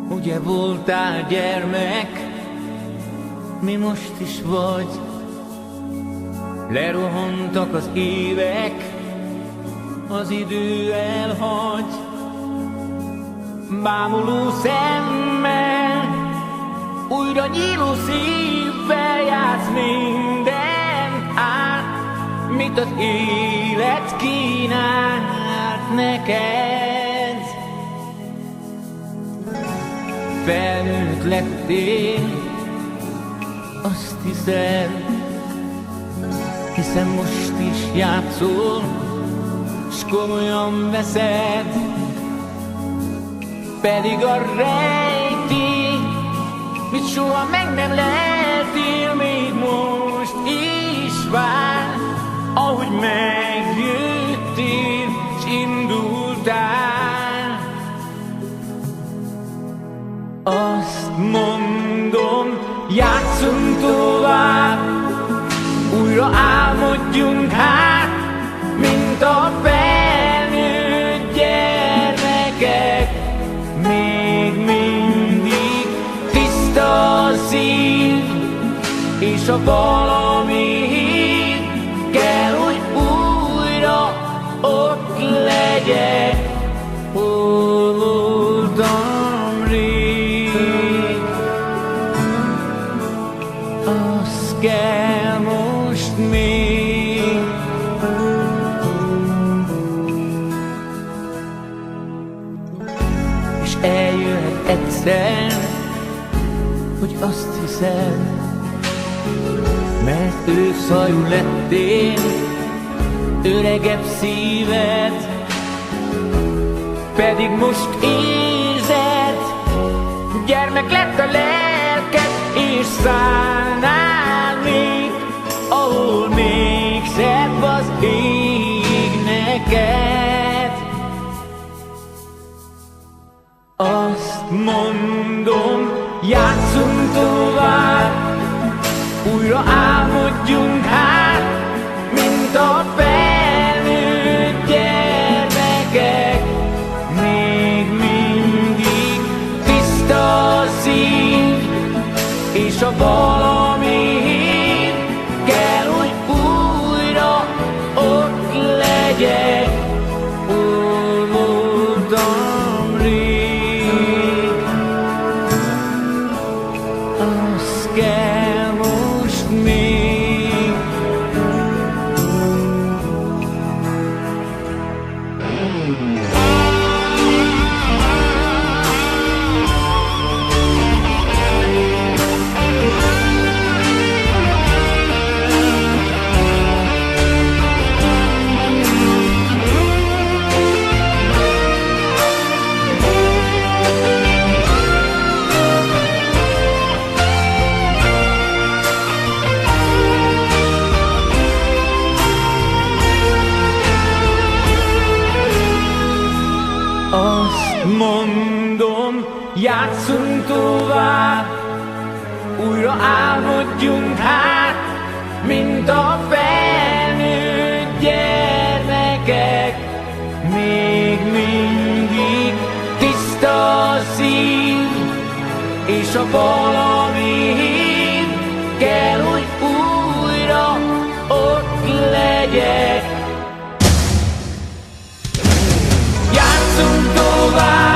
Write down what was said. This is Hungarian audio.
Ugye voltál gyermek, mi most is vagy. Lerohantak az évek, az idő elhagy. Bámuló szemmel, újra nyíló szívvel játsz mindent át, mit az élet kínált neked. Felnőtt lettél, azt hiszed, hiszen most is játszol, s komolyan veszed. Pedig a rejtély, mit soha meg nem leltél, még most is vár, ahogy megjöttél, s indultál. Azt mondom, játszunk tovább, újra álmodjunk hát, mint a felnőtt gyermekek. Még mindig tiszta a szív, és a valami hív kell, hogy újra ott legyek, hol voltam rég. Az kell most még. És eljöhet egyszer, hogy azt hiszed, mert őszajú lettél, öregebb szíved, pedig most érzed, gyermek lett a lelked, és szállnál még, ahol még szebb az ég neked. Azt mondom, játszunk tovább, újra álmodjunk hát, mint a felnőtt gyermekek. Még mindig tiszta a szív, és a valami hív kell, hogy újra ott legyek, hol voltam rég. Az kell most még. Azt mondom, játszunk tovább, újra álmodjunk hát, mint a felnőtt gyermekek. Még mindig tiszta a szív, és a valami hív kell, hogy újra ott legyek. Játszunk tovább,